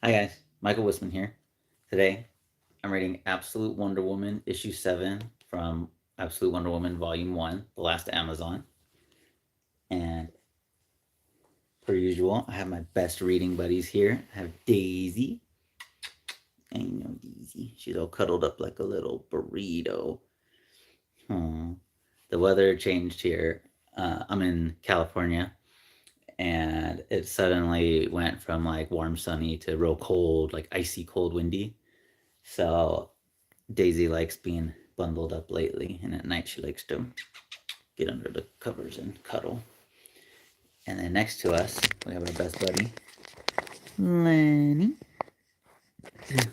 Hi guys, Michael Wisman here. Today, I'm reading Absolute Wonder Woman issue 7 from Absolute Wonder Woman Volume 1, The Last Amazon. And per usual, I have my best reading buddies here. I have Daisy. I know Daisy. She's all cuddled up like a little burrito. Aww. The weather changed here. I'm in California, and it suddenly went from like warm, sunny to real cold, like icy cold, windy. So Daisy likes being bundled up lately, and at night she likes to get under the covers and cuddle. And then next to us, we have our best buddy, Lenny.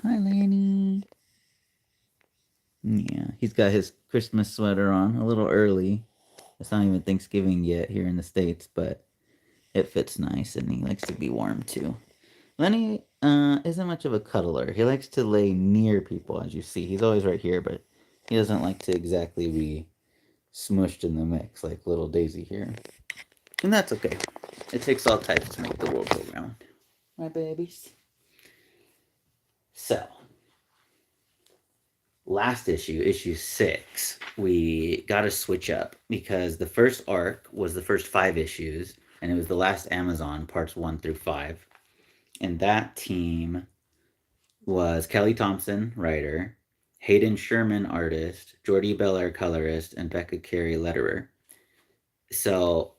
Hi, Lenny. Yeah, he's got his Christmas sweater on a little early. It's not even Thanksgiving yet here in the States, but it fits nice, and he likes to be warm too. Lenny isn't much of a cuddler. He likes to lay near people, as you see. He's always right here, but he doesn't like to exactly be smushed in the mix like little Daisy here. And that's okay. It takes all types to make the world go round. My babies. So, last issue, issue 6, we got to switch up because the first arc was the first 5 issues, and it was the last Amazon, parts 1 through 5. And that team was Kelly Thompson, writer, Hayden Sherman, artist, Jordi Belair, colorist, and Becca Carey, letterer. So,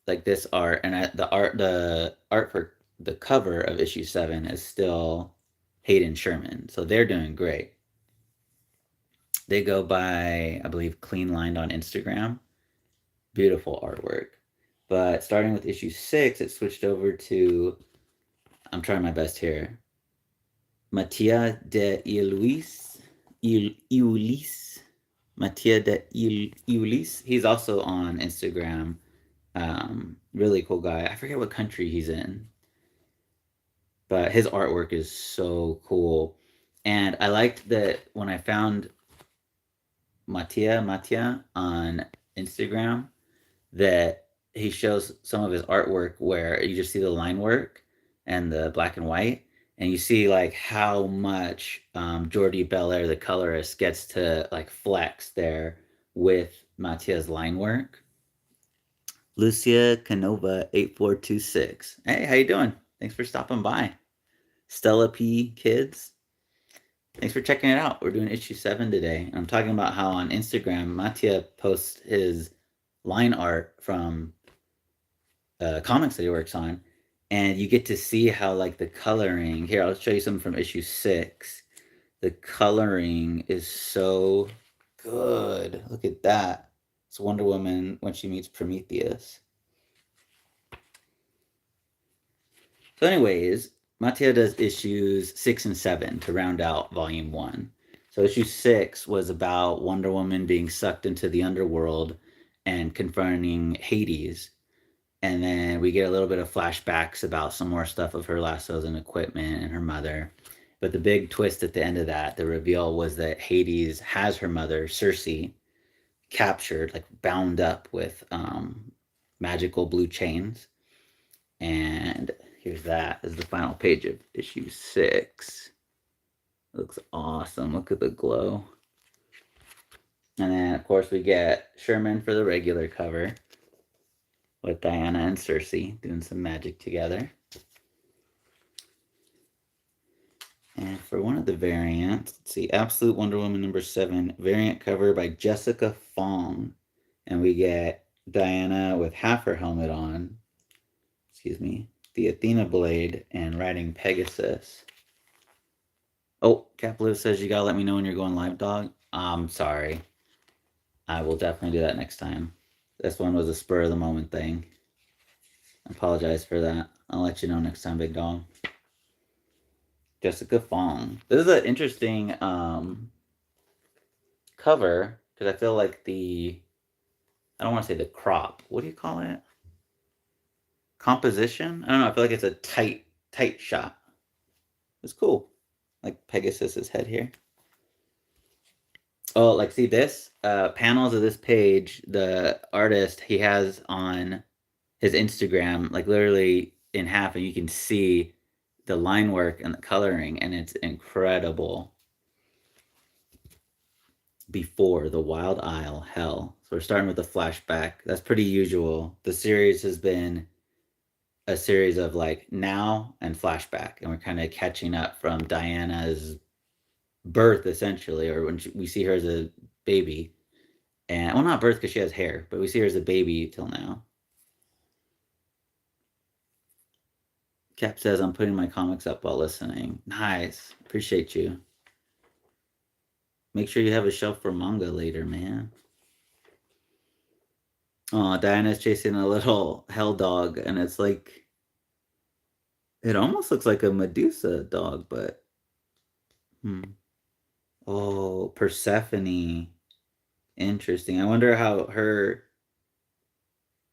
like this art, and the art for the cover of issue 7 is still Hayden Sherman. So they're doing great. They go by, I believe, Clean Lined on Instagram. Beautiful artwork. But starting with issue 6, it switched over to, I'm trying my best here, Mattia de Iulis. Mattia de Iulis. He's also on Instagram. Really cool guy. I forget what country he's in, but his artwork is so cool. And I liked that when I found Mattia on Instagram, that he shows some of his artwork where you just see the line work and the black and white, and you see like how much Jordi Belair, the colorist, gets to like flex there with Mattia's line work. Lucia Canova 8426. Hey, how you doing? Thanks for stopping by. Stella P Kids. Thanks for checking it out. We're doing issue 7 today. I'm talking about how on Instagram, Mattia posts his line art from comics that he works on, and you get to see how like the coloring. Here, I'll show you some from issue 6. The coloring is so good. Look at that. It's Wonder Woman when she meets Prometheus. So, anyways, Mattia does issues 6 and 7 to round out volume 1. So, issue 6 was about Wonder Woman being sucked into the underworld and confronting Hades. And then we get a little bit of flashbacks about some more stuff of her lassos and equipment and her mother. But the big twist at the end of that, the reveal, was that Hades has her mother, Circe, captured, like bound up with magical blue chains. And here's that. This is the final page of issue 6. Looks awesome. Look at the glow. And then, of course, we get Sherman for the regular cover with Diana and Circe doing some magic together. And for one of the variants, let's see, Absolute Wonder Woman number 7, variant cover by Jessica Fong. And we get Diana with half her helmet on, the Athena blade, and riding Pegasus. Oh, Caplew says you gotta let me know when you're going live, dog. I'm sorry. I will definitely do that next time. This one was a spur of the moment thing. I apologize for that. I'll let you know next time, big dog. Jessica Fong. This is an interesting cover because I feel like I don't want to say the crop. What do you call it? Composition? I don't know. I feel like it's a tight shot. It's cool. Like Pegasus's head here. Oh, like see this? Panels of this page, the artist, he has on his Instagram, like literally in half, and you can see the line work and the coloring, and it's incredible. Before the Wild Isle Hell. So we're starting with a flashback. That's pretty usual. The series has been a series of like now and flashback, and we're kind of catching up from Diana's birth essentially, or when we see her as a baby, and well, not birth because she has hair, but we see her as a baby till now. Cap says I'm putting my comics up while listening. Nice, appreciate you. Make sure you have a shelf for manga later, man. Oh, Diana's chasing a little hell dog, and it's like it almost looks like a Medusa dog, but hmm. Oh, Persephone. Interesting. I wonder how her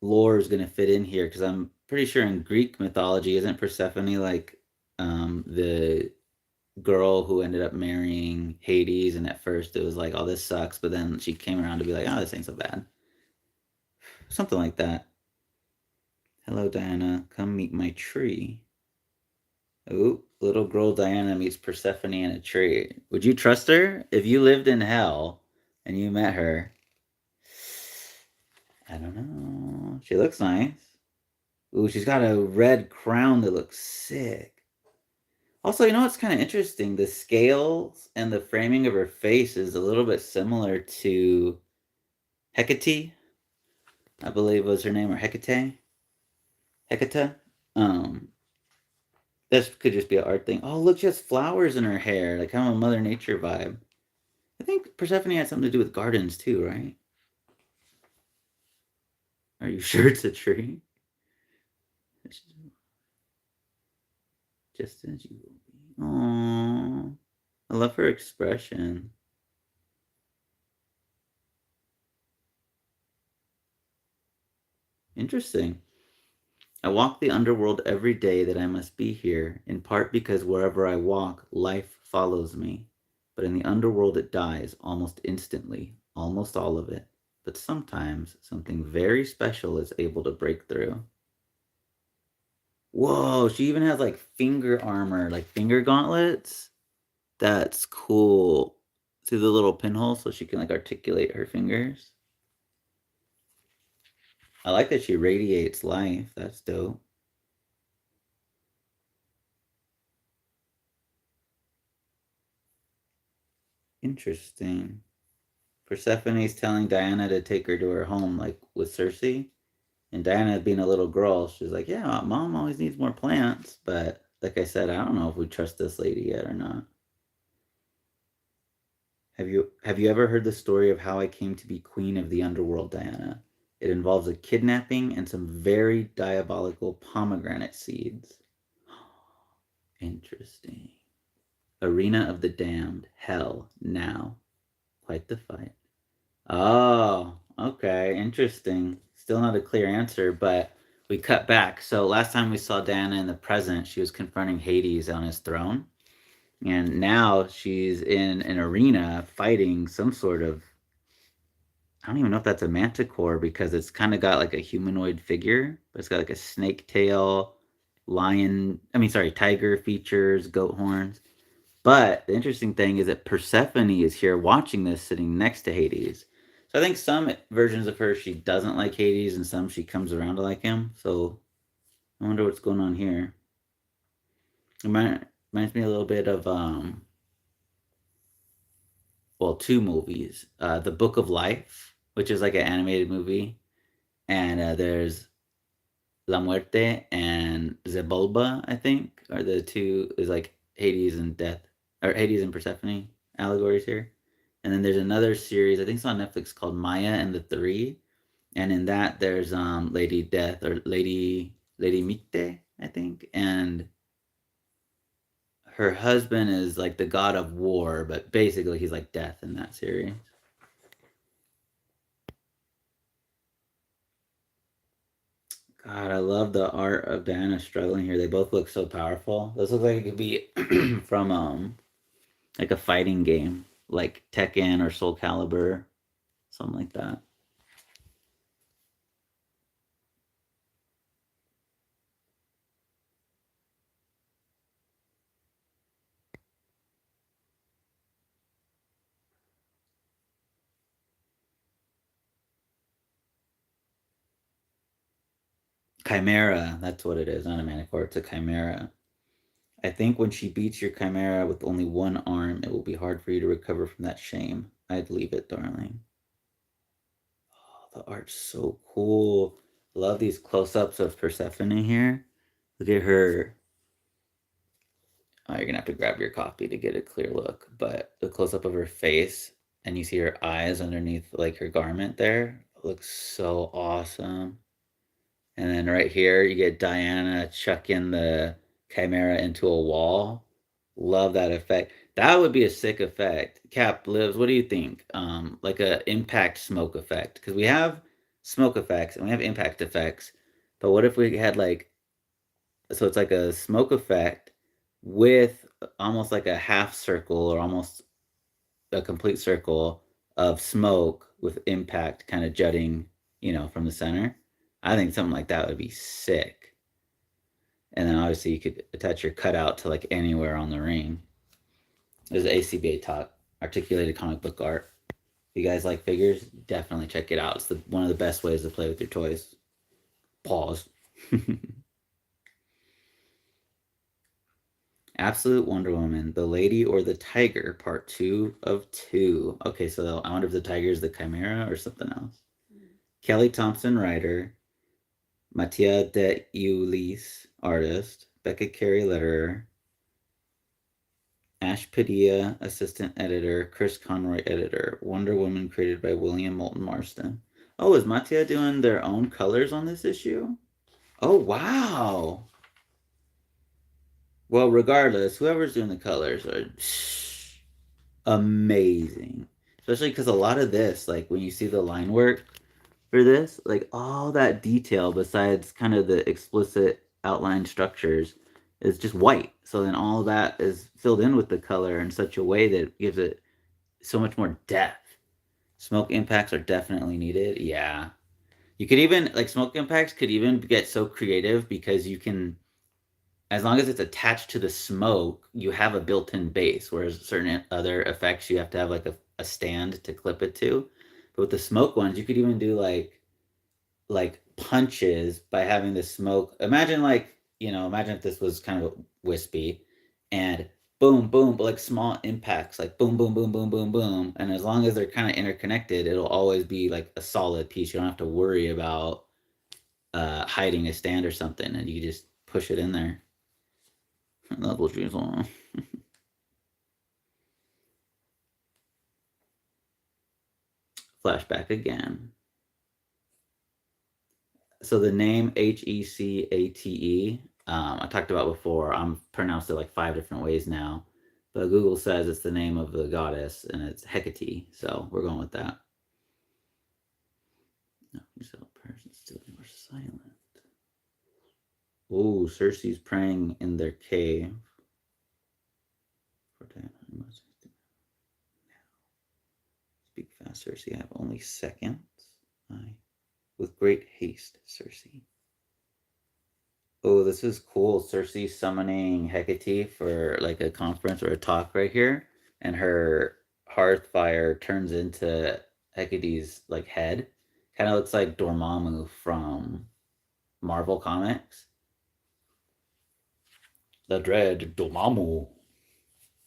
lore is going to fit in here because I'm pretty sure in Greek mythology, isn't Persephone like the girl who ended up marrying Hades? And at first it was like, oh, this sucks. But then she came around to be like, oh, this ain't so bad. Something like that. Hello, Diana. Come meet my tree. Oh, little girl Diana meets Persephone in a tree. Would you trust her? If you lived in hell and you met her, I don't know. She looks nice. Ooh, she's got a red crown that looks sick. Also, you know what's kind of interesting? The scales and the framing of her face is a little bit similar to Hecate, I believe was her name, or Hecate. Hecate. Um, this could just be an art thing. Oh, look, she has flowers in her hair, like kind of a Mother Nature vibe. I think Persephone had something to do with gardens too, right? Are you sure it's a tree? Just as you will be. Aww. I love her expression. Interesting. I walk the underworld every day that I must be here, in part because wherever I walk, life follows me. But in the underworld, it dies almost instantly, almost all of it. But sometimes something very special is able to break through. Whoa, she even has like finger armor, like finger gauntlets. That's cool. See the little pinhole so she can like articulate her fingers. I like that she radiates life. That's dope. Interesting. Persephone's telling Diana to take her to her home, like with Circe. And Diana, being a little girl, she's like, "Yeah, mom always needs more plants." But like I said, I don't know if we trust this lady yet or not. Have you ever heard the story of how I came to be queen of the underworld, Diana? It involves a kidnapping and some very diabolical pomegranate seeds. Interesting. Arena of the Damned. Hell. Now. Quite the fight. Oh, okay. Interesting. Still not a clear answer, but we cut back. So last time we saw Diana in the present, she was confronting Hades on his throne. And now she's in an arena fighting some sort of, I don't even know if that's a manticore because it's kind of got like a humanoid figure, but it's got like a snake tail, tiger features, goat horns. But the interesting thing is that Persephone is here watching this sitting next to Hades. So I think some versions of her she doesn't like Hades and some she comes around to like him. So I wonder what's going on here. It reminds me a little bit of two movies. The Book of Life, which is like an animated movie, and there's La Muerte and Zebulba, I think, are the two is like Hades and Death or Hades and Persephone allegories here. And then there's another series, I think it's on Netflix called Maya and the Three. And in that there's Lady Death or Lady Mite, I think. And her husband is like the god of war, but basically he's like death in that series. God, I love the art of Diana struggling here. They both look so powerful. This looks like it could be from like a fighting game, like Tekken or Soul Calibur, something like that. Chimera, that's what it is, not a manicore, it's a chimera. I think when she beats your chimera with only one arm, it will be hard for you to recover from that shame. I'd leave it, darling. Oh, the art's so cool. Love these close ups of Persephone here. Look at her. Oh, you're gonna have to grab your copy to get a clear look, but the close up of her face and you see her eyes underneath like her garment there looks so awesome. And then right here, you get Diana chucking the Chimera into a wall. Love that effect. That would be a sick effect. Cap Lives, what do you think? Like a impact smoke effect. Because we have smoke effects and we have impact effects. But what if we had like, so it's like a smoke effect with almost like a half circle or almost a complete circle of smoke with impact kind of jutting, from the center. I think something like that would be sick. And then obviously you could attach your cutout to like anywhere on the ring. There's ACBA talk, articulated comic book art. If you guys like figures, definitely check it out. It's one of the best ways to play with your toys. Pause. Absolute Wonder Woman, The Lady or the Tiger, part 2 of 2. Okay, so I wonder if the tiger is the Chimera or something else. Kelly Thompson, writer. Mattia de Ulis, artist. Becca Carey, letterer. Ash Padilla, assistant editor. Chris Conroy, editor. Wonder Woman, created by William Moulton Marston. Oh, is Mattia doing their own colors on this issue? Oh, wow. Well, regardless, whoever's doing the colors are amazing. Especially because a lot of this, like when you see the line work for this, like all that detail besides kind of the explicit outline structures is just white. So then all that is filled in with the color in such a way that gives it so much more depth. Smoke impacts are definitely needed. Yeah. You could even, like, smoke impacts could even get so creative because you can, as long as it's attached to the smoke, you have a built in base, whereas certain other effects, you have to have like a stand to clip it to. But with the smoke ones, you could even do like punches by having the smoke. Imagine imagine if this was kind of wispy and boom, boom, but like small impacts, like boom, boom, boom, boom, boom, boom. And as long as they're kind of interconnected, it'll always be like a solid piece. You don't have to worry about hiding a stand or something, and you just push it in there. Level dreams on. Flashback again. So the name Hecate, I talked about before. I'm pronounced it like 5 different ways now, but Google says it's the name of the goddess, and it's Hecate. So we're going with that. No, person still more silent. Oh, Cersei's praying in their cave. Speak fast, Cersei. I have only seconds. With great haste, Cersei. Oh, this is cool. Cersei summoning Hecate for like a conference or a talk right here, and her hearth fire turns into Hecate's like head. Kind of looks like Dormammu from Marvel Comics. The dread Dormammu.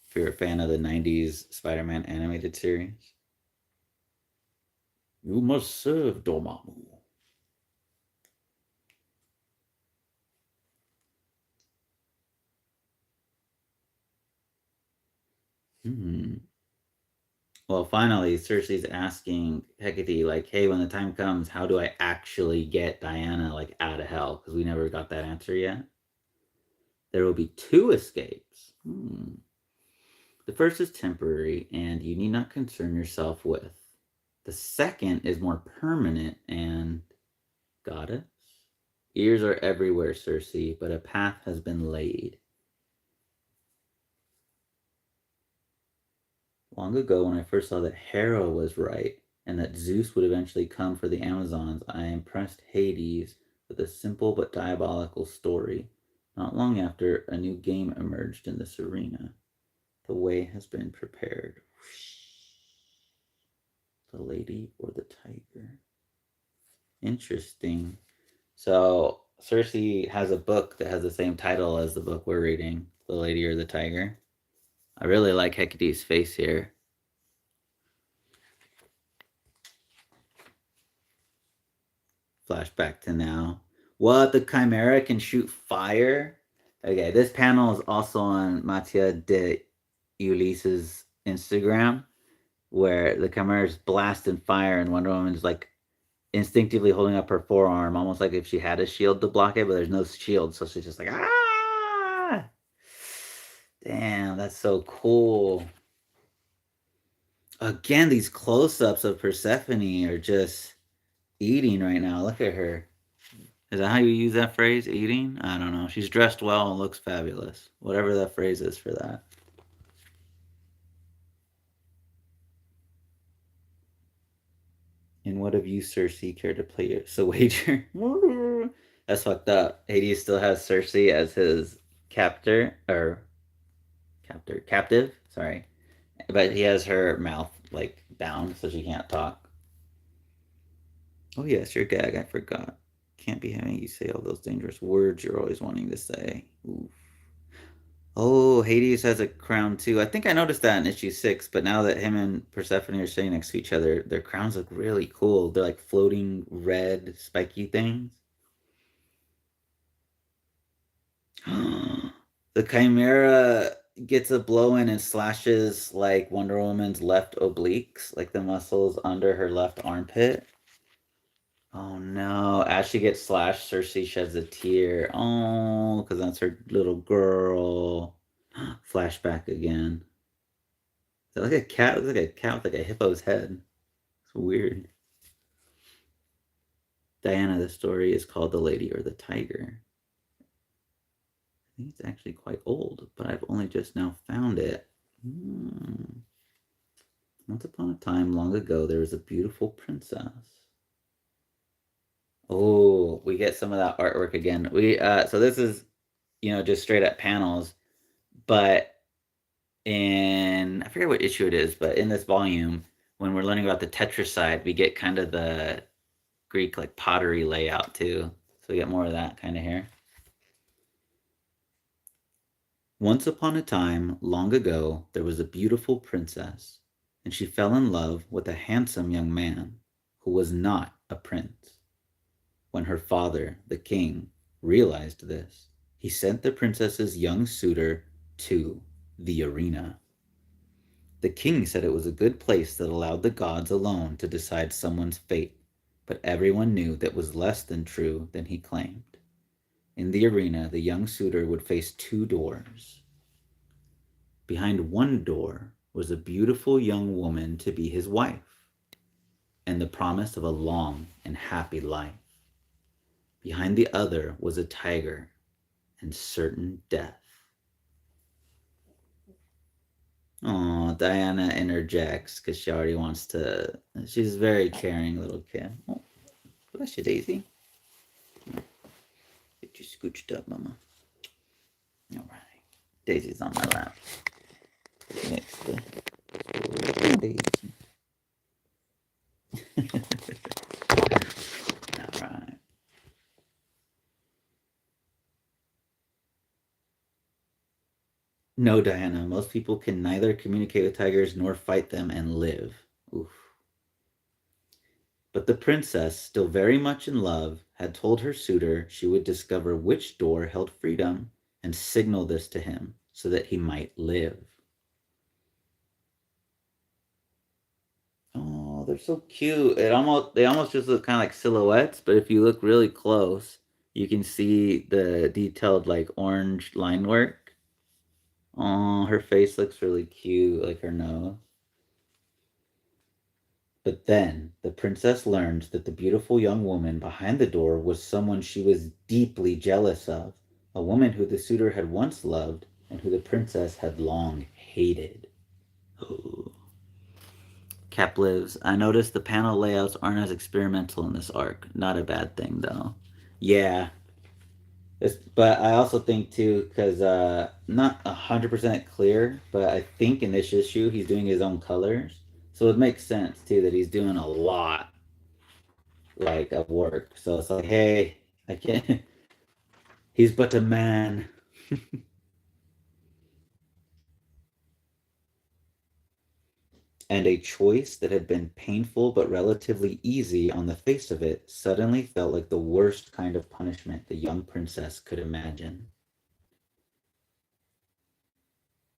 If you're a fan of the '90s Spider-Man animated series, you must serve Dormammu. Well, finally, Cersei's asking Hecate, like, hey, when the time comes, how do I actually get Diana, like, out of hell? Because we never got that answer yet. There will be 2 escapes. The first is temporary, and you need not concern yourself with. The second is more permanent and goddess. Ears are everywhere, Cersei, but a path has been laid. Long ago, when I first saw that Hera was right and that Zeus would eventually come for the Amazons, I impressed Hades with a simple but diabolical story. Not long after, a new game emerged in this arena. The way has been prepared. The lady or the tiger? Interesting. So Cersei has a book that has the same title as the book we're reading, The Lady or the Tiger. I really like Hecate's face here. Flashback to now. What? The Chimera can shoot fire? Okay, this panel is also on Matia de Ulysses' Instagram, where the Chimera is blasting fire and Wonder Woman's like instinctively holding up her forearm, almost like if she had a shield to block it, but there's no shield, so she's just like, ah! Damn, that's so cool. Again, these close-ups of Persephone are just eating right now. Look at her. Is that how you use that phrase, eating? I don't know. She's dressed well and looks fabulous. Whatever that phrase is for that. And what of you, Cersei, care to play it? So wager. That's fucked up. Hades still has Cersei as his captive. Sorry, but he has her mouth like bound, so she can't talk. Oh yes, your gag. I forgot. Can't be having you say all those dangerous words you're always wanting to say. Oof. Oh, Hades has a crown too. I think I noticed that in issue 6, but now that him and Persephone are sitting next to each other, their crowns look really cool. They're like floating red, spiky things. The Chimera gets a blow in and slashes like Wonder Woman's left obliques, like the muscles under her left armpit. Oh no. As she gets slashed, Cersei sheds a tear. Oh, because that's her little girl. Flashback again. Is that like a cat? It looks like a cat with like a hippo's head. It's weird. Diana, the story is called The Lady or the Tiger. I think it's actually quite old, but I've only just now found it. Once upon a time, long ago, there was a beautiful princess. Oh, we get some of that artwork again. So this is, just straight up panels, but I forget what issue it is, but in this volume, when we're learning about the Tetracide, we get kind of the Greek like pottery layout too. So we get more of that kind of here. Once upon a time, long ago, there was a beautiful princess, and she fell in love with a handsome young man who was not a prince. When her father, the king, realized this, he sent the princess's young suitor to the arena. The king said it was a good place that allowed the gods alone to decide someone's fate, but everyone knew that was less than true than he claimed. In the arena, the young suitor would face 2 doors. Behind one door was a beautiful young woman to be his wife, and the promise of a long and happy life. Behind the other was a tiger and certain death. Oh, Diana interjects because she already wants to. She's a very caring little kid. Oh, bless you, Daisy. Get you scooched up, Mama. All right. Daisy's on my lap. Next. Daisy. All right. No, Diana. Most people can neither communicate with tigers nor fight them and live. Oof. But the princess, still very much in love, had told her suitor she would discover which door held freedom and signal this to him so that he might live. Oh, they're so cute. They almost just look kind of like silhouettes, but if you look really close, you can see the detailed like orange line work. Oh, her face looks really cute, like her nose. But then the princess learned that the beautiful young woman behind the door was someone she was deeply jealous of, a woman who the suitor had once loved and who the princess had long hated. Cap lives. I noticed the panel layouts aren't as experimental in this arc. Not a bad thing, though. Yeah. But I also think, too, because not 100% clear, but I think in this issue he's doing his own colors. So it makes sense, too, that he's doing a lot, like, of work. So it's like, hey, I can't. He's but a man. And a choice that had been painful but relatively easy on the face of it suddenly felt like the worst kind of punishment the young princess could imagine.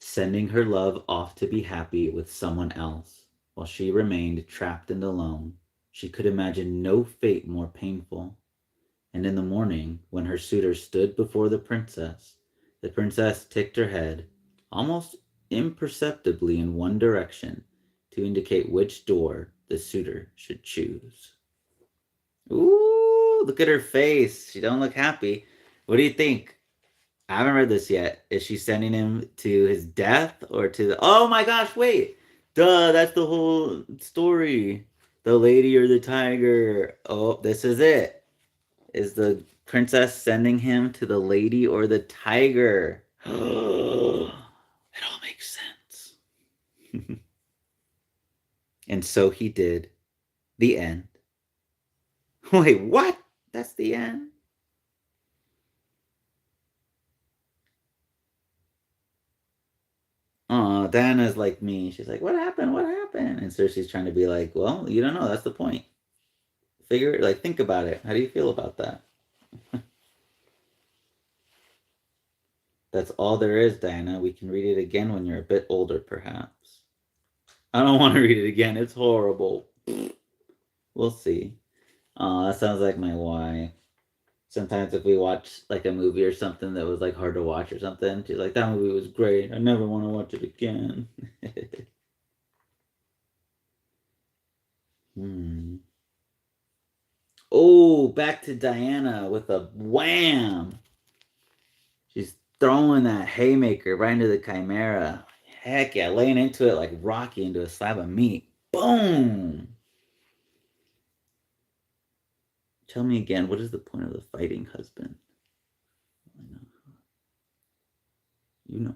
Sending her love off to be happy with someone else, while she remained trapped and alone, she could imagine no fate more painful. And in the morning, when her suitor stood before the princess ticked her head, almost imperceptibly in one direction, to indicate which door the suitor should choose. Ooh, look at her face. She don't look happy. What do you think? I haven't read this yet. Is she sending him to his death or to the... Oh my gosh, wait. Duh, that's the whole story. The lady or the tiger. Oh, this is it. Is the princess sending him to the lady or the tiger? It all makes sense. And so he did. The end. Wait, what? That's the end? Oh, Diana's like me. She's like, what happened? What happened? And Cersei's trying to be like, well, you don't know. That's the point. Figure it, like, think about it. How do you feel about that? That's all there is, Diana. We can read it again when you're a bit older, perhaps. I don't want to read it again. It's horrible. We'll see. Oh, that sounds like my wife. Sometimes if we watch like a movie or something that was like hard to watch or something, she's like, that movie was great. I never want to watch it again. hmm. Oh, back to Diana with a wham. She's throwing that haymaker right into the chimera. Heck yeah, laying into it like Rocky into a slab of meat. Boom! Tell me again, what is the point of the fighting husband? You know.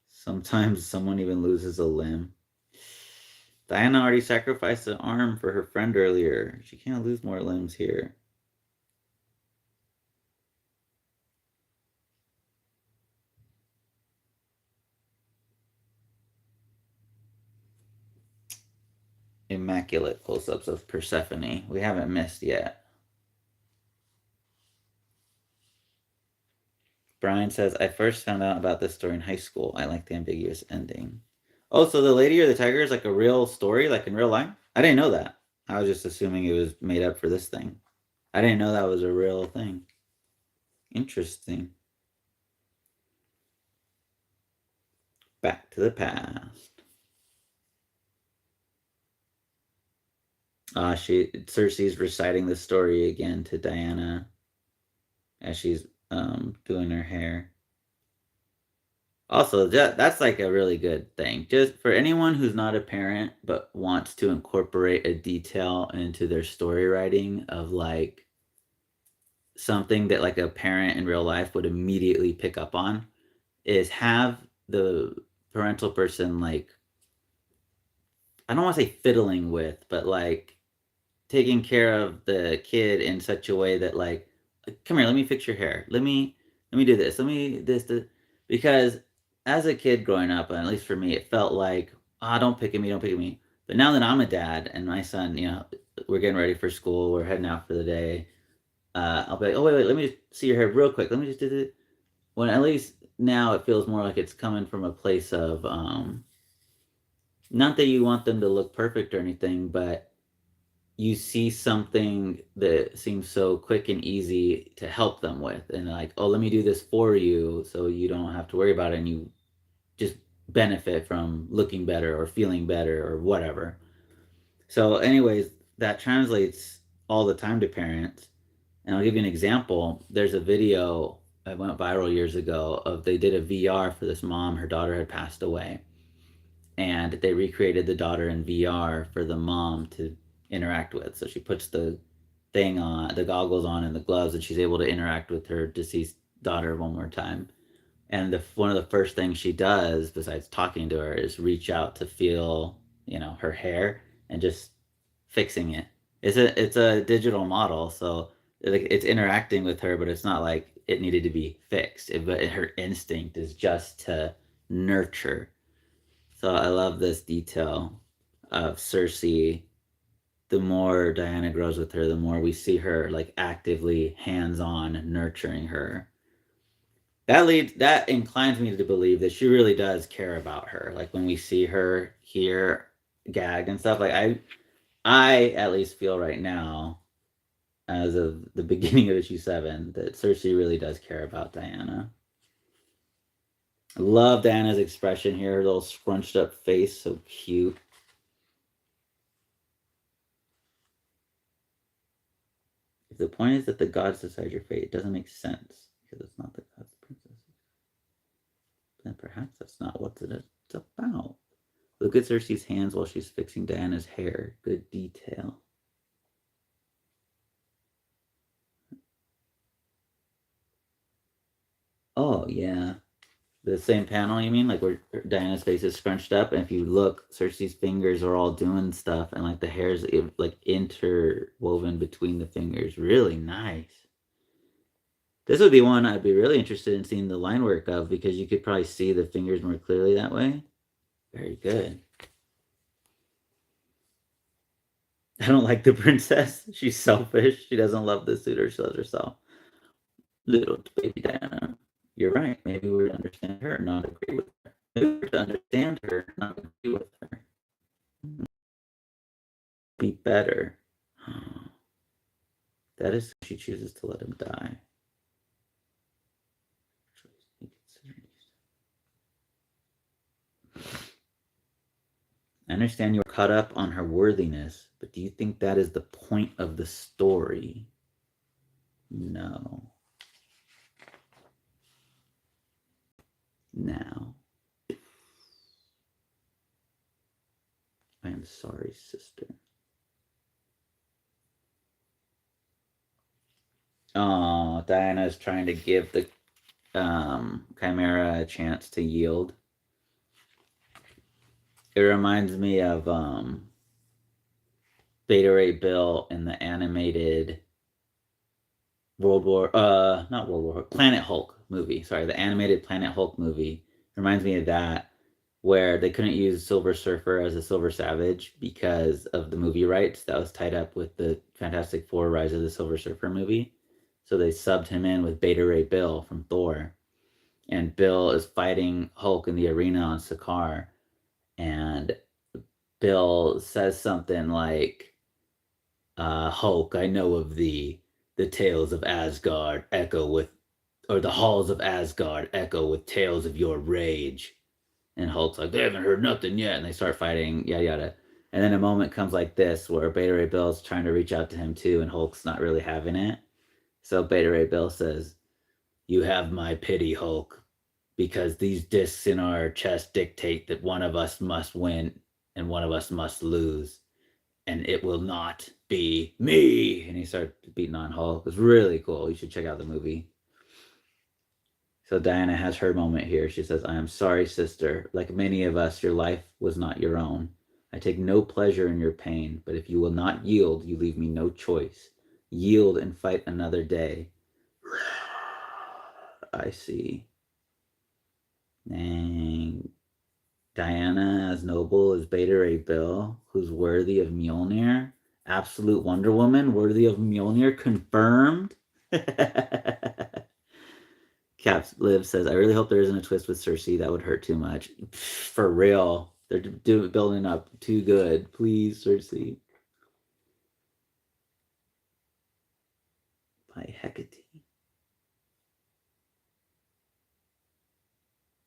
Sometimes someone even loses a limb. Diana already sacrificed an arm for her friend earlier. She can't lose more limbs here. Immaculate close-ups of Persephone. We haven't missed yet. Brian says, I first found out about this story in high school. I like the ambiguous ending. Oh, so the lady or the tiger is like a real story, like in real life? I didn't know that. I was just assuming it was made up for this thing. I didn't know that was a real thing. Interesting. Back to the past. Cersei's reciting the story again to Diana as she's doing her hair. Also, that's like a really good thing. Just for anyone who's not a parent but wants to incorporate a detail into their story writing of like something that like a parent in real life would immediately pick up on is have the parental person like I don't want to say fiddling with, but like taking care of the kid in such a way that like come here, let me fix your hair. Let me do this. Let me this because as a kid growing up, and at least for me, it felt like don't pick at me, don't pick at me. But now that I'm a dad and my son, we're getting ready for school, we're heading out for the day. I'll be like, oh wait, let me just see your hair real quick. Let me just do this. When at least now it feels more like it's coming from a place of not that you want them to look perfect or anything, but you see something that seems so quick and easy to help them with and like oh let me do this for you so you don't have to worry about it and you just benefit from looking better or feeling better or whatever. So anyways, that translates all the time to parents. And I'll give you an example. There's a video that went viral years ago of they did a VR for this mom. Her daughter had passed away and they recreated the daughter in VR for the mom to interact with. So she puts the thing on, the goggles on, and the gloves, and she's able to interact with her deceased daughter one more time. And one of the first things she does, besides talking to her, is reach out to feel, her hair and just fixing it. It's a digital model, so like it's interacting with her, but it's not like it needed to be fixed. But her instinct is just to nurture. So I love this detail of Cersei. The more Diana grows with her, the more we see her like actively hands-on nurturing her. That inclines me to believe that she really does care about her. Like when we see her here gagged and stuff, like I at least feel right now, as of the beginning of issue 7, that Cersei really does care about Diana. I love Diana's expression here, her little scrunched up face, so cute. If the point is that the gods decide your fate, it doesn't make sense because it's not the gods' princess. Then perhaps that's not what it's about. Look at Cersei's hands while she's fixing Diana's hair. Good detail. Oh, yeah. The same panel, you mean? Like where Diana's face is scrunched up, and if you look, Cersei's fingers are all doing stuff, and like the hair's like interwoven between the fingers. Really nice. This would be one I'd be really interested in seeing the line work of because you could probably see the fingers more clearly that way. Very good. I don't like the princess. She's selfish. She doesn't love the suitor. She loves herself. Little baby Diana. You're right. Maybe we would understand her, not agree with her. Maybe we would understand her, not agree with her. Be better. That is, she chooses to let him die. I understand you're caught up on her worthiness, but do you think that is the point of the story? No. Now. I am sorry, sister. Oh, Diana's trying to give the Chimera a chance to yield. It reminds me of Beta Ray Bill in the animated Planet Hulk movie. Sorry, the animated Planet Hulk movie reminds me of that, where they couldn't use Silver Surfer as a Silver Savage because of the movie rights that was tied up with the Fantastic Four Rise of the Silver Surfer movie. So they subbed him in with Beta Ray Bill from Thor. And Bill is fighting Hulk in the arena on Sakaar. And Bill says something like, Hulk, I know of thee. The tales of Asgard echo with, or the halls of Asgard echo with tales of your rage. And Hulk's like, they haven't heard nothing yet. And they start fighting, yada yada. And then a moment comes like this where Beta Ray Bill's trying to reach out to him too, and Hulk's not really having it. So Beta Ray Bill says, you have my pity, Hulk, because these discs in our chest dictate that one of us must win and one of us must lose. And it will not be me. And he started beating on Hulk. It was really cool. You should check out the movie. So Diana has her moment here. She says, I am sorry, sister. Like many of us, your life was not your own. I take no pleasure in your pain, but if you will not yield, you leave me no choice. Yield and fight another day. I see. Dang. Diana as noble as Beta Ray Bill, who's worthy of Mjolnir. Absolute Wonder Woman, worthy of Mjolnir, confirmed. Caps Liv says, I really hope there isn't a twist with Cersei. That would hurt too much. For real. They're building up too good. Please, Cersei. By Hecate.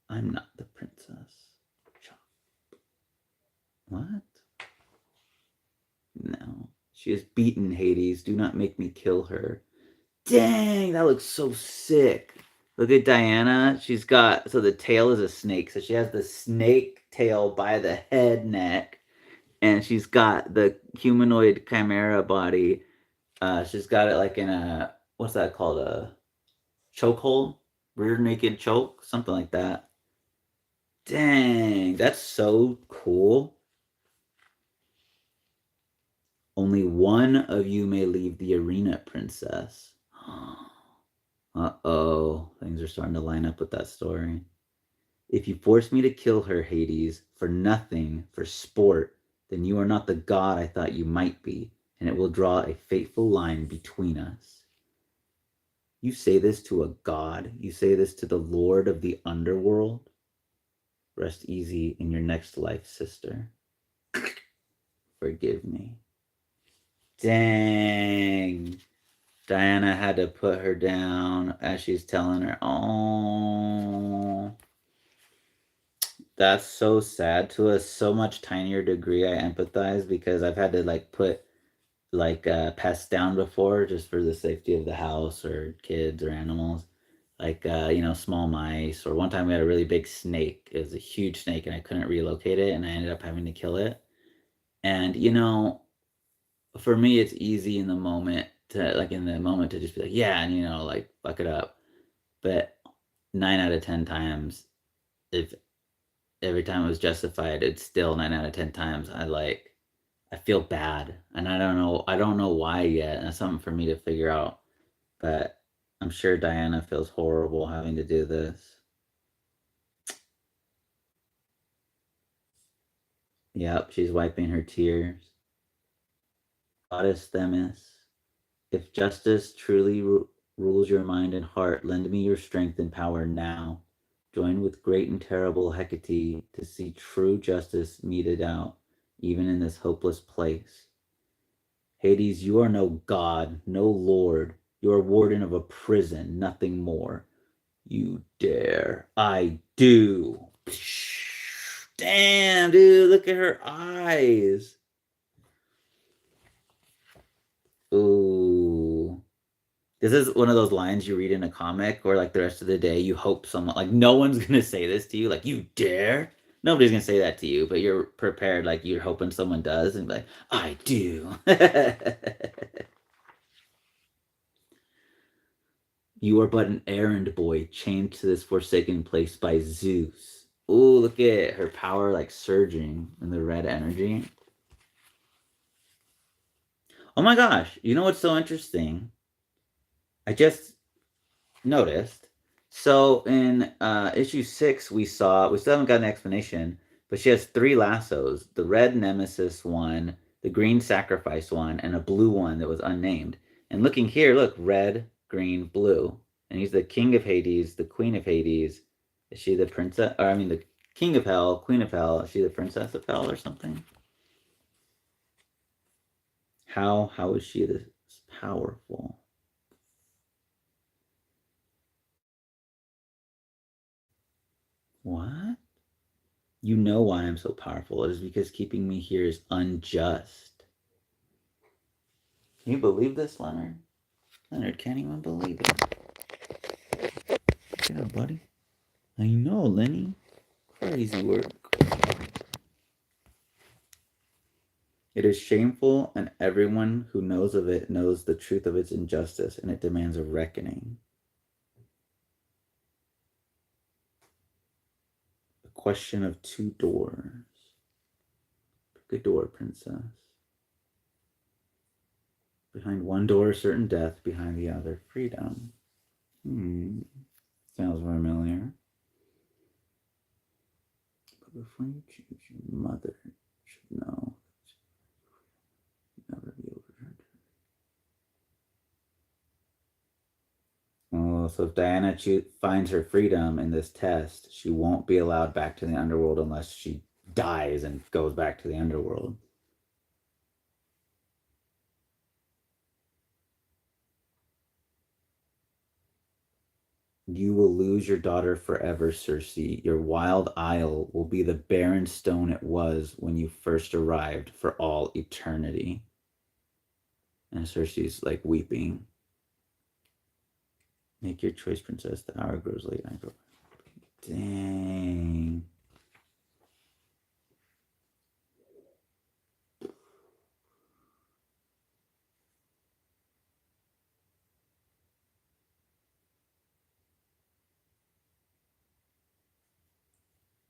I'm not the princess. What? No. She has beaten Hades. Do not make me kill her. Dang, that looks so sick. Look at Diana. She's got, so the tail is a snake. So she has the snake tail by the head neck. And she's got the humanoid chimera body. She's got it like in a, what's that called? A chokehold? Rear naked choke? Something like that. Dang, that's so cool. Only one of you may leave the arena, princess. Uh-oh, things are starting to line up with that story. If you force me to kill her, Hades, for nothing, for sport, then you are not the god I thought you might be, and it will draw a fateful line between us. You say this to a god? You say this to the lord of the underworld? Rest easy in your next life, sister. Forgive me. Dang. Diana had to put her down as she's telling her, oh, that's so sad. To a so much tinier degree, I empathize because I've had to like put like pests down before just for the safety of the house or kids or animals. Like small mice. Or one time we had a really big snake. It was a huge snake and I couldn't relocate it and I ended up having to kill it. And for me it's easy in the moment to just be like, yeah, and like fuck it up. But 9 out of 10 times, if every time it was justified, it's still 9 out of 10 times I feel bad, and I don't know why yet. And that's something for me to figure out. But I'm sure Diana feels horrible having to do this. Yep, she's wiping her tears. Goddess Themis, if justice truly rules your mind and heart, lend me your strength and power now. Join with great and terrible Hecate to see true justice meted out, even in this hopeless place. Hades, you are no god, no lord. You are warden of a prison, nothing more. You dare. I do. Damn, dude, look at her eyes. Ooh. This is one of those lines you read in a comic where, like, the rest of the day you hope someone, like, no one's gonna say this to you, like, you dare? Nobody's gonna say that to you, but you're prepared, like, you're hoping someone does, and be like, I do. You are but an errand boy chained to this forsaken place by Zeus. Ooh, look at her power, like, surging in the red energy. Oh my gosh, you know what's so interesting? I just noticed. So in issue 6, we still haven't got an explanation, but she has 3 lassos: the red nemesis one, the green sacrifice one, and a blue one that was unnamed. And looking here, look, red, green, blue. And he's the king of Hades, the queen of Hades. Is she the princess? Or I mean, the king of hell, queen of hell. Is she the princess of hell or something? How is she this powerful? What? You know why I'm so powerful. It is because keeping me here is unjust. Can you believe this, Leonard? Leonard can't even believe it. Yeah, buddy. I know, Lenny. Crazy work. It is shameful, and everyone who knows of it knows the truth of its injustice, and it demands a reckoning. A question of 2 doors. Pick a door, princess. Behind one door, certain death. Behind the other, freedom. Sounds familiar. But before you choose, your mother should know. Never be overturned. Oh, so if Diana finds her freedom in this test, she won't be allowed back to the underworld unless she dies and goes back to the underworld. You will lose your daughter forever, Circe. Your wild isle will be the barren stone it was when you first arrived for all eternity. And Circe's like weeping. Make your choice, princess. The hour grows late. I go. Dang.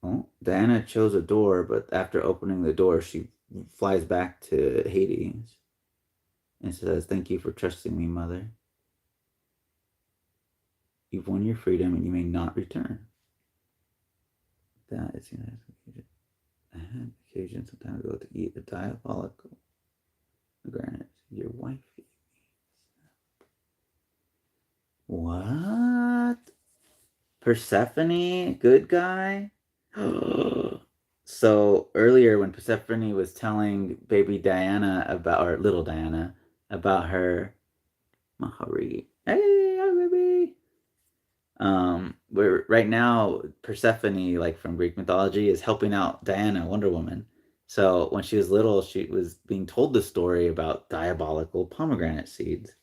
Well, Diana chose a door, but after opening the door, she flies back to Hades. And it says, "Thank you for trusting me, mother. You've won your freedom and you may not return." That is, I had occasion some time ago to eat a diabolical granite your wife ate. What? Persephone, good guy? So earlier when Persephone was telling baby Diana about, or little Diana, about her Mahari. Hey, hi, baby. Where right now Persephone, like from Greek mythology, is helping out Diana, Wonder Woman. So when she was little, she was being told the story about diabolical pomegranate seeds,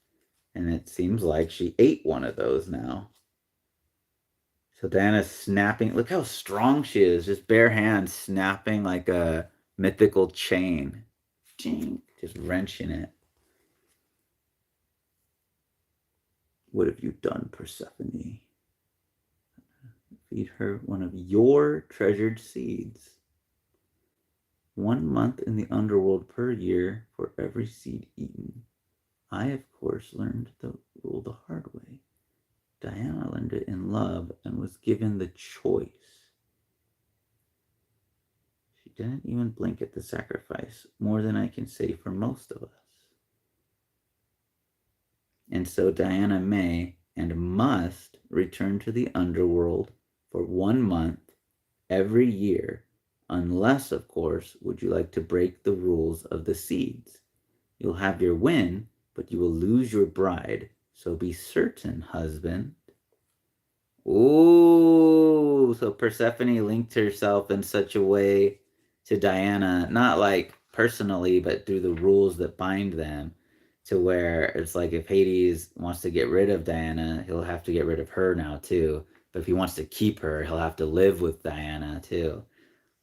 and it seems like she ate one of those now. So Diana's snapping. Look how strong she is, just bare hands snapping like a mythical chain. Ching, just wrenching it. What have you done, Persephone? Feed her one of your treasured seeds. 1 month in the underworld per year for every seed eaten. I, of course, learned the rule the hard way. Diana learned it in love and was given the choice. She didn't even blink at the sacrifice, more than I can say for most of us. And so Diana may and must return to the underworld for 1 month every year, unless, of course, would you like to break the rules of the seeds? You'll have your win, but you will lose your bride. So be certain, husband. Ooh, so Persephone linked herself in such a way to Diana, not like personally, but through the rules that bind them, to where it's like if Hades wants to get rid of Diana, he'll have to get rid of her now too. But if he wants to keep her, he'll have to live with Diana too.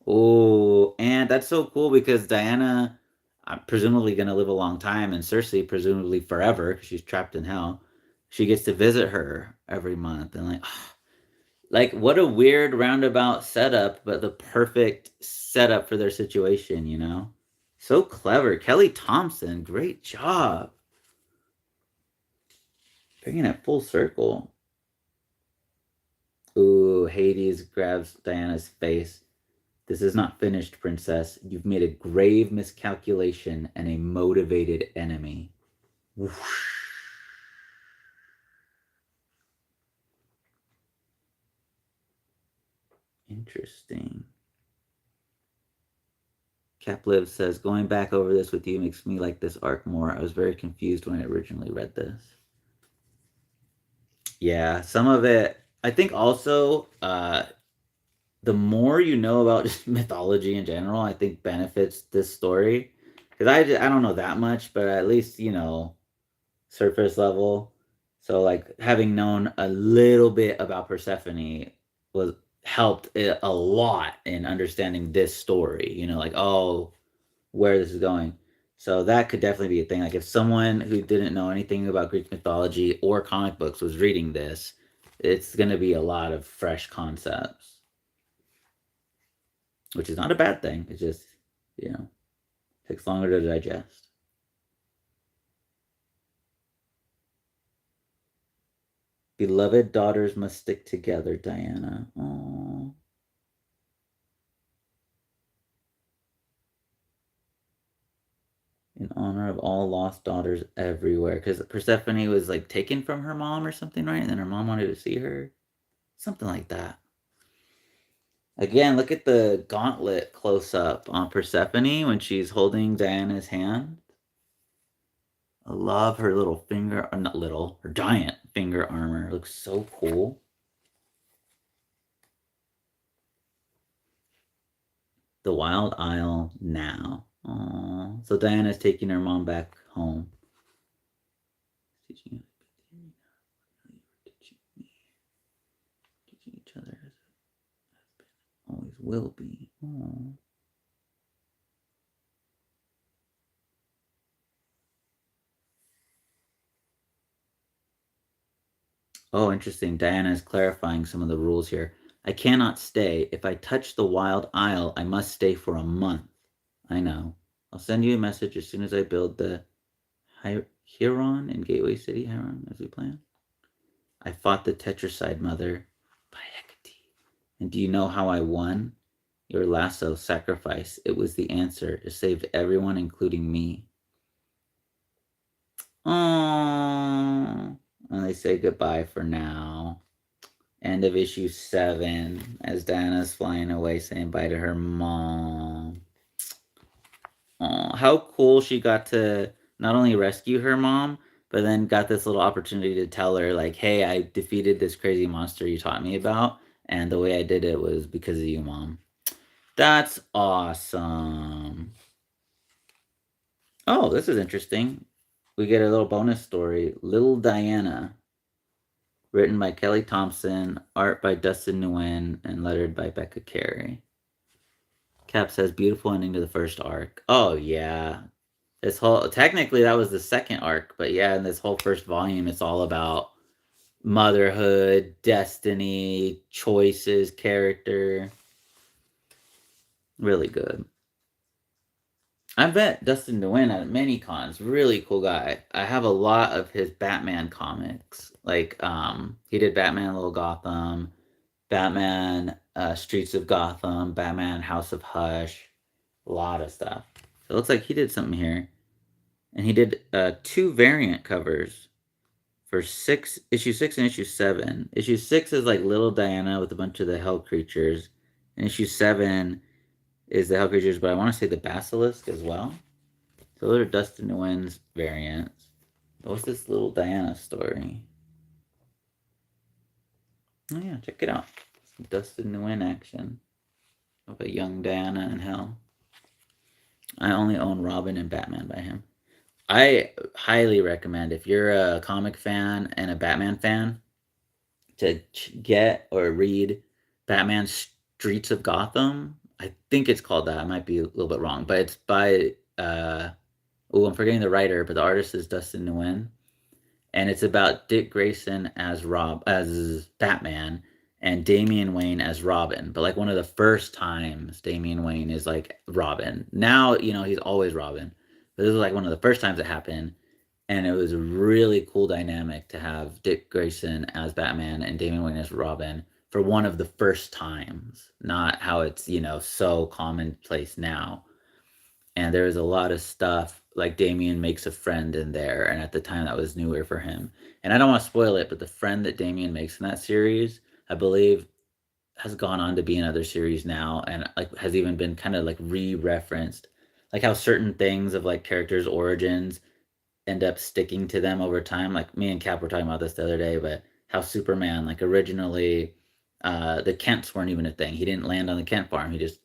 Oh, and that's so cool because Diana, presumably going to live a long time, and Cersei, presumably forever because she's trapped in hell. She gets to visit her every month, and like what a weird roundabout setup, but the perfect setup for their situation, you know? So clever. Kelly Thompson, great job. Bringing it full circle. Ooh, Hades grabs Diana's face. This is not finished, princess. You've made a grave miscalculation and a motivated enemy. Whoosh. Interesting. Capliv says, going back over this with you makes me like this arc more. I was very confused when I originally read this. Yeah, some of it, I think also, the more you know about just mythology in general, I think benefits this story. Because I don't know that much, but at least, surface level. So like having known a little bit about Persephone was helped a lot in understanding this story. Like, oh, where this is going. So that could definitely be a thing. Like if someone who didn't know anything about Greek mythology or comic books was reading this, it's going to be a lot of fresh concepts, which is not a bad thing. It just, you know, takes longer to digest. Beloved daughters must stick together, Diana. Aww. In honor of all lost daughters everywhere. Because Persephone was like taken from her mom or something, right? And then her mom wanted to see her. Something like that. Again, look at the gauntlet close up on Persephone when she's holding Diana's hand. I love her little finger, or not little, her giant finger armor. It looks so cool. The Wild Isle now. Aww. So Diana's taking her mom back home. Teaching each other as always will be. Aww. Oh, interesting. Diana is clarifying some of the rules here. I cannot stay. If I touch the Wild Isle, I must stay for a month. I know. I'll send you a message as soon as I build the Huron in Gateway City, Huron, as we plan. I fought the Tetracide Mother by Hecate. And do you know how I won? Your lasso sacrifice. It was the answer. It saved everyone, including me. Oh, and they say goodbye for now. End of issue 7 as Diana's flying away saying bye to her mom. Oh, how cool she got to not only rescue her mom, but then got this little opportunity to tell her, like, hey, I defeated this crazy monster you taught me about, and the way I did it was because of you, Mom. That's awesome. Oh, this is interesting. We get a little bonus story. Little Diana, written by Kelly Thompson, art by Dustin Nguyen, and lettered by Becca Carey. Cap says, beautiful ending to the first arc. Oh, yeah. This whole, technically, that was the second arc, but yeah, in this whole first volume, it's all about motherhood, destiny, choices, character. Really good. I bet Dustin Nguyen at many cons. Really cool guy. I have a lot of his Batman comics. Like, he did Batman Little Gotham, Batman Streets of Gotham, Batman House of Hush, a lot of stuff. So it looks like he did something here. And he did 2 variant covers for issue 6 and issue 7. Issue 6 is like Little Diana with a bunch of the Hell creatures. And issue 7 is the Hell creatures, but I want to say the Basilisk as well. So those are Dustin Nguyen's variants. What's this Little Diana story? Oh yeah, check it out. Some Dustin Nguyen action of a young Diana in hell. I only own Robin and Batman by him. I highly recommend, if you're a comic fan and a Batman fan, to get or read Batman Streets of Gotham. I think it's called that. I might be a little bit wrong, but it's by I'm forgetting the writer, but the artist is Dustin Nguyen, and it's about Dick Grayson as Batman and Damian Wayne as Robin. But like one of the first times Damian Wayne is like Robin. Now he's always Robin, but this was like one of the first times it happened, and it was a really cool dynamic to have Dick Grayson as Batman and Damian Wayne as Robin for one of the first times. Not how it's so commonplace now. And there was a lot of stuff like Damien makes a friend in there, and at the time that was newer for him. And I don't want to spoil it, but the friend that Damien makes in that series, I believe, has gone on to be in other series now, and like has even been kind of like re-referenced, like how certain things of like characters' origins end up sticking to them over time. Like me and Cap were talking about this the other day, but how Superman, like originally, the Kents weren't even a thing. He didn't land on the Kent farm. He just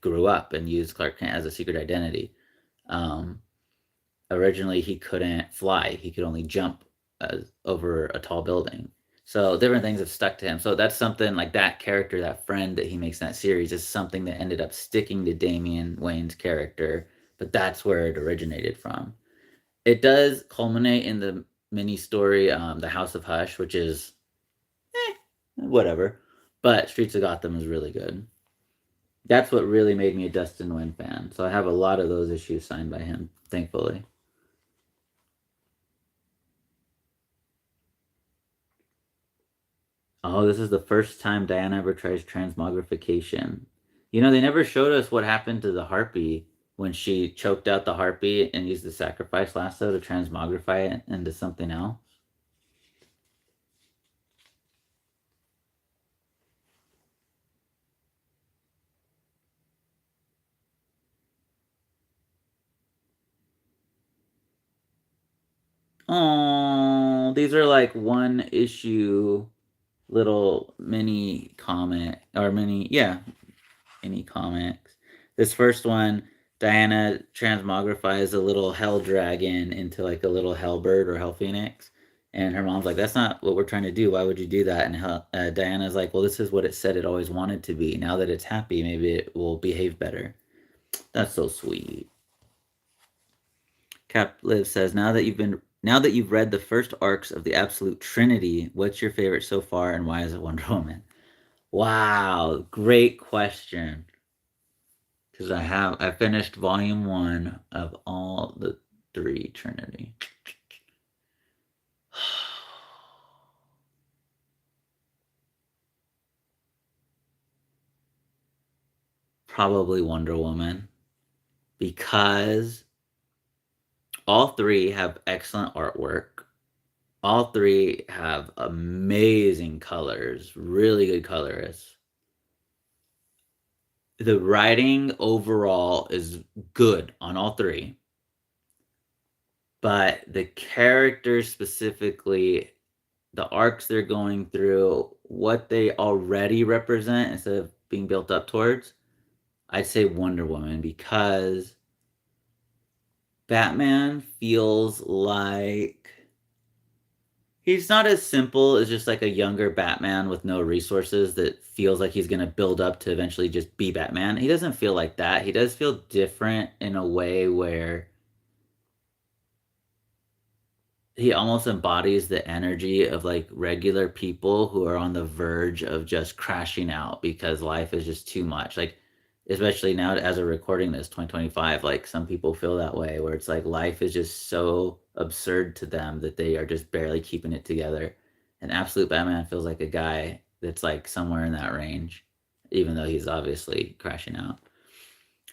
grew up and used Clark Kent as a secret identity. Um, Originally, he couldn't fly. He could only jump over a tall building. So different things have stuck to him. So that's something like that character, that friend that he makes in that series, is something that ended up sticking to Damian Wayne's character. But that's where it originated from. It does culminate in the mini story, The House of Hush, which is whatever. But Streets of Gotham is really good. That's what really made me a Dustin Nguyen fan. So I have a lot of those issues signed by him, thankfully. Oh, this is the first time Diana ever tries transmogrification. They never showed us what happened to the harpy when she choked out the harpy and used the sacrifice lasso to transmogrify it into something else. Oh, these are like one issue little mini comic or mini comics. This first one, Diana transmogrifies a little hell dragon into like a little hell bird or hell phoenix. And her mom's like, that's not what we're trying to do. Why would you do that? And Diana's like, well, this is what it said it always wanted to be. Now that it's happy, maybe it will behave better. That's so sweet. Cap Liv says, now that you've read the first arcs of the Absolute Trinity, what's your favorite so far and why is it Wonder Woman? Wow, great question. Because I finished volume 1 of all the 3 Trinity. Probably Wonder Woman because all three have excellent artwork. All three have amazing colors, really good colorists. The writing overall is good on all three, but the characters specifically, the arcs they're going through, what they already represent instead of being built up towards, I'd say Wonder Woman because Batman feels like he's not as simple as just like a younger Batman with no resources that feels like he's going to build up to eventually just be Batman. He doesn't feel like that. He does feel different in a way where he almost embodies the energy of like regular people who are on the verge of just crashing out because life is just too much. Like, especially now as we're recording this 2025, like some people feel that way where it's like life is just so absurd to them that they are just barely keeping it together. And Absolute Batman feels like a guy that's like somewhere in that range, even though he's obviously crashing out.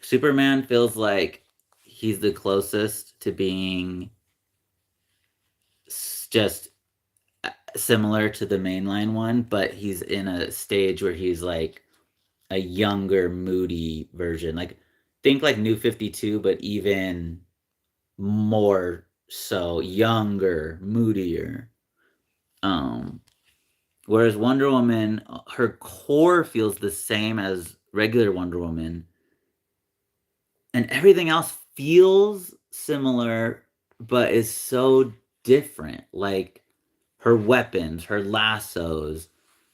Superman feels like he's the closest to being just similar to the mainline one, but he's in a stage where he's like a younger, moody version. Like think like New 52, but even more so younger, moodier. Um Whereas Wonder Woman, her core feels the same as regular Wonder Woman, and everything else feels similar, but is so different. Like her weapons, her lassos,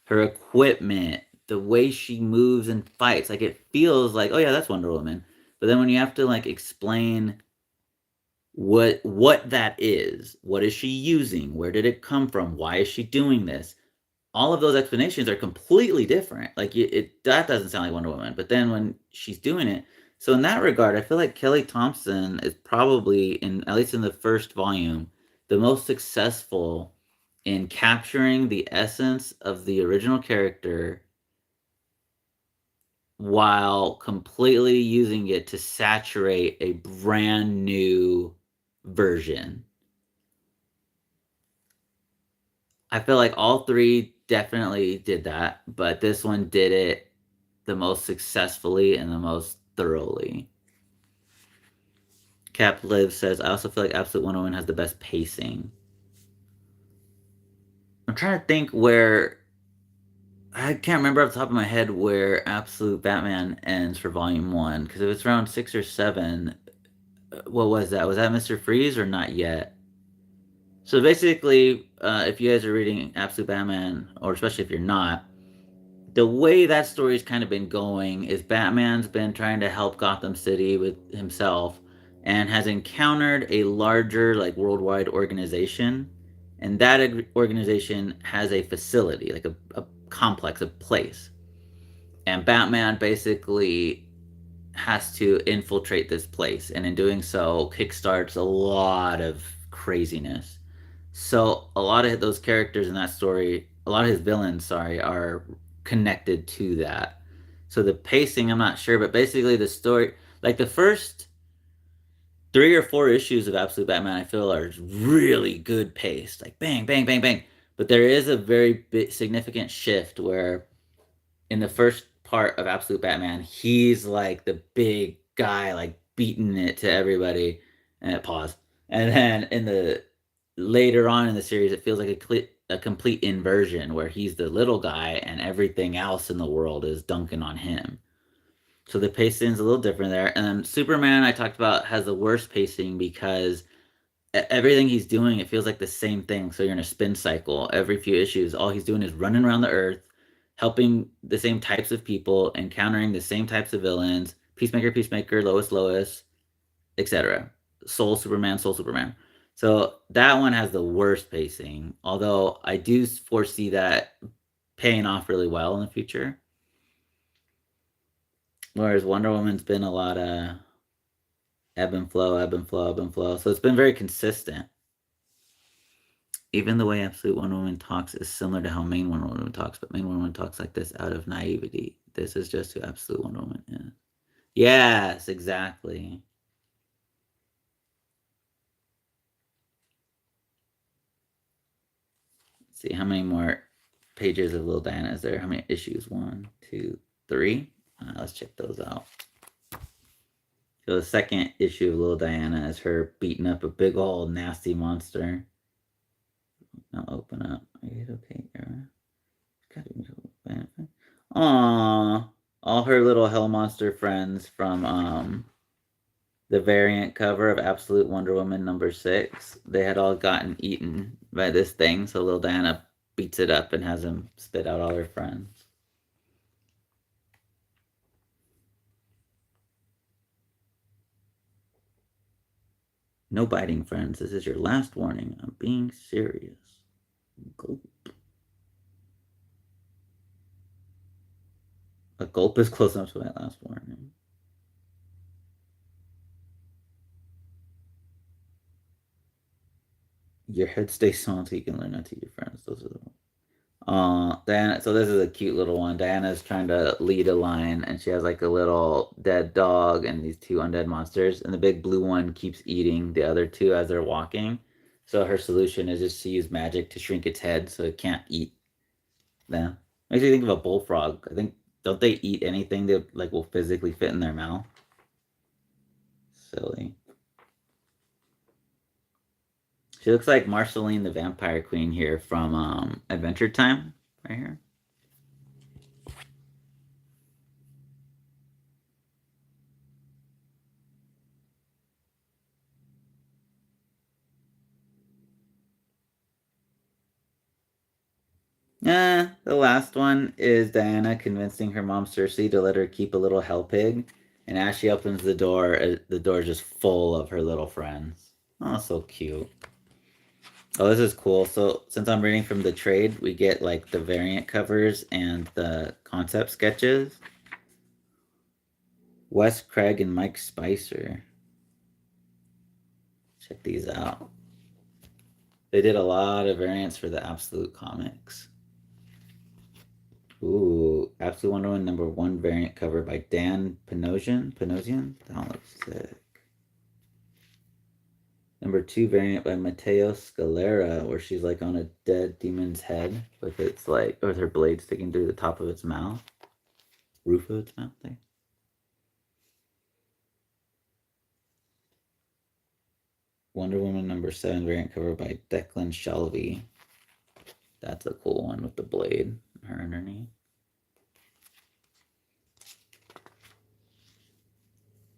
her equipment, the way she moves and fights. Like it feels like, oh yeah, that's Wonder Woman. But then when you have to like explain what that is, what is she using, where did it come from, why is she doing this? All of those explanations are completely different. Like that doesn't sound like Wonder Woman. But then when she's doing it, so in that regard, I feel like Kelly Thompson is probably in at least in the first volume the most successful in capturing the essence of the original character while completely using it to saturate a brand new version. I feel like all three definitely did that, but this one did it the most successfully and the most thoroughly. Cap Live says, I also feel like Absolute Wonder Woman has the best pacing. I'm trying to think where I can't remember off the top of my head where Absolute Batman ends for Volume 1, because if it's around 6 or 7, what was that? Was that Mr. Freeze or not yet? So basically, if you guys are reading Absolute Batman, or especially if you're not, the way that story's kind of been going is Batman's been trying to help Gotham City with himself and has encountered a larger, like, worldwide organization. And that organization has a facility, like a complex, a place. And Batman basically has to infiltrate this place, and in doing so, kickstarts a lot of craziness. So a lot of those characters in that story, a lot of his villains, sorry, are connected to that. So the pacing, I'm not sure, but basically the story, like the first 3 or 4 issues of Absolute Batman, I feel are really good paced, like bang, bang, bang, bang. But there is a very significant shift where in the first part of Absolute Batman, he's like the big guy, like beating it to everybody. And pause. And then in the later on in the series, it feels like a complete inversion where he's the little guy and everything else in the world is dunking on him. So the pacing's a little different there. And then Superman, I talked about, has the worst pacing because everything he's doing, it feels like the same thing. So you're in a spin cycle every few issues. All he's doing is running around the earth, helping the same types of people, encountering the same types of villains, Peacemaker, Peacemaker, Lois, Lois, etc. Soul Superman, Soul Superman. So that one has the worst pacing, although I do foresee that paying off really well in the future. Whereas Wonder Woman's been a lot of ebb and flow, ebb and flow, ebb and flow. So it's been very consistent. Even the way Absolute Wonder Woman talks is similar to how main Wonder Woman talks, but main Wonder Woman talks like this out of naivety. This is just who Absolute Wonder Woman is. Yes, exactly. Let's see, how many more pages of Little Diana is there? How many issues? 1, 2, 3. Let's check those out. So the second issue of Little Diana is her beating up a big old nasty monster. Now open up. Are you okay, Era? Aww. All her little hell monster friends from the variant cover of Absolute Wonder Woman #6. They had all gotten eaten by this thing, so little Diana beats it up and has him spit out all her friends. No biting, friends. This is your last warning. I'm being serious. Gulp. A gulp is close enough to my last warning. Your head stays on so you can learn not to eat your friends. Those are the ones. Diana. So this is a cute little one. Diana's trying to lead a line, and she has like a little dead dog and these two undead monsters. And the big blue one keeps eating the other two as they're walking. So her solution is just to use magic to shrink its head so it can't eat them. Makes me think of a bullfrog. I think don't they eat anything that like will physically fit in their mouth? Silly. She looks like Marceline the Vampire Queen here from Adventure Time, right here. The last one is Diana convincing her mom Cersei to let her keep a little hell pig. And as she opens the door is just full of her little friends. Oh, so cute. Oh, this is cool. So since I'm reading from the trade, we get like the variant covers and the concept sketches. Wes Craig and Mike Spicer. Check these out. They did a lot of variants for the Absolute comics. Ooh, Absolute Wonder Woman #1 variant cover by Dan Panosian? That looks sick. #2 variant by Matteo Scalera, where she's like on a dead demon's head with its like with her blade sticking through the top of its mouth. Roof of its mouth there. Wonder Woman #7 variant cover by Declan Shalvey. That's a cool one with the blade. Her underneath.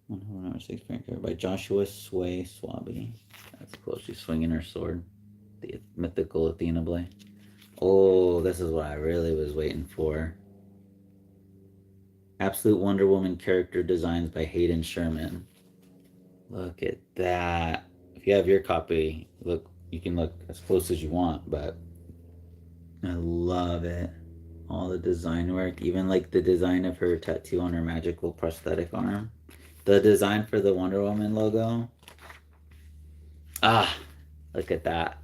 Wonder Woman #6 variant cover by Joshua Sway Swaby. That's cool. She's swinging her sword. The mythical Athena blade. Oh, this is what I really was waiting for. Absolute Wonder Woman character designs by Hayden Sherman. Look at that. If you have your copy, look, you can look as close as you want, but I love it. All the design work, even like the design of her tattoo on her magical prosthetic arm. The design for the Wonder Woman logo. Ah, look at that.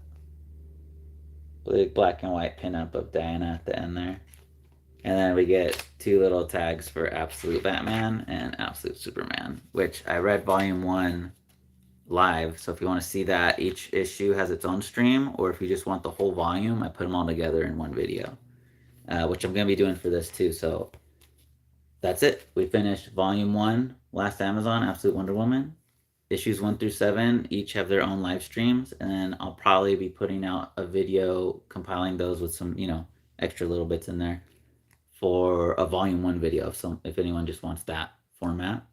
Big black and white pinup of Diana at the end there. And then we get two little tags for Absolute Batman and Absolute Superman, which I read volume 1 live. So if you want to see that, each issue has its own stream, or if you just want the whole volume, I put them all together in one video, which I'm going to be doing for this too. So that's it. We finished volume 1, last Amazon, Absolute Wonder Woman. Issues 1 through 7 each have their own live streams, and then I'll probably be putting out a video compiling those with some, extra little bits in there for a volume 1 video if anyone just wants that format.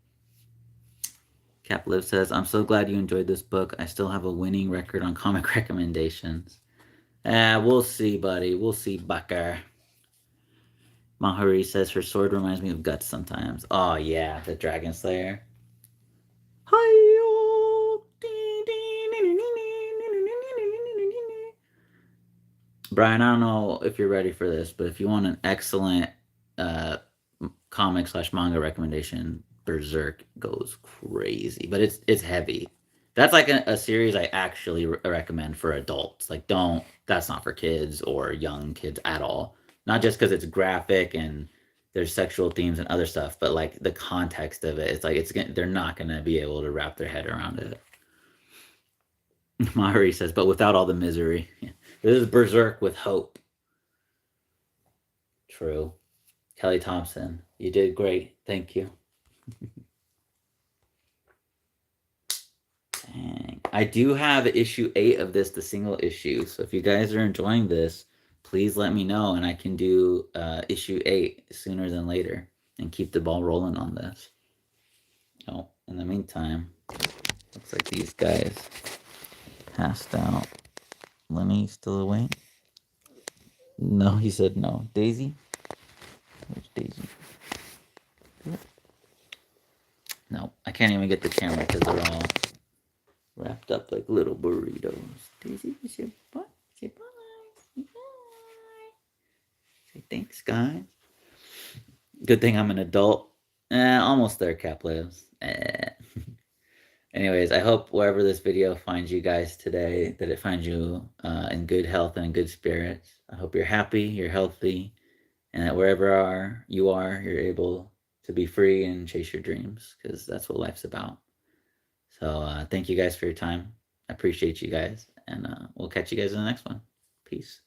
Cap Liv says, I'm so glad you enjoyed this book. I still have a winning record on comic recommendations. We'll see, buddy. We'll see, Bucker. Mahuri says her sword reminds me of Guts sometimes. Oh, yeah, the Dragon Slayer. Brian, I don't know if you're ready for this, but if you want an excellent comic/manga recommendation, Berserk goes crazy, but it's heavy. That's like a series I actually recommend for adults. Like, don't, that's not for kids or young kids at all. Not just because it's graphic and there's sexual themes and other stuff, but like the context of it, it's like they're not gonna be able to wrap their head around it. Mari says, but without all the misery. This is Berserk with hope. True. Kelly Thompson, you did great. Thank you. Dang. I do have issue 8 of this, the single issue. So if you guys are enjoying this, please let me know and I can do issue 8 sooner than later and keep the ball rolling on this. Oh, in the meantime, looks like these guys passed out. Lenny still awake? No, he said no. Daisy? Where's Daisy? No, I can't even get the camera because they're all wrapped up like little burritos. Daisy, it's your butt. It's your butt. Say bye. Say thanks, guys. Good thing I'm an adult. Almost there, Caplos. Anyways, I hope wherever this video finds you guys today, that it finds you in good health and in good spirits. I hope you're happy, you're healthy, and that wherever you are, you're able to be free and chase your dreams, because that's what life's about. So thank you guys for your time. I appreciate you guys, and we'll catch you guys in the next one. Peace.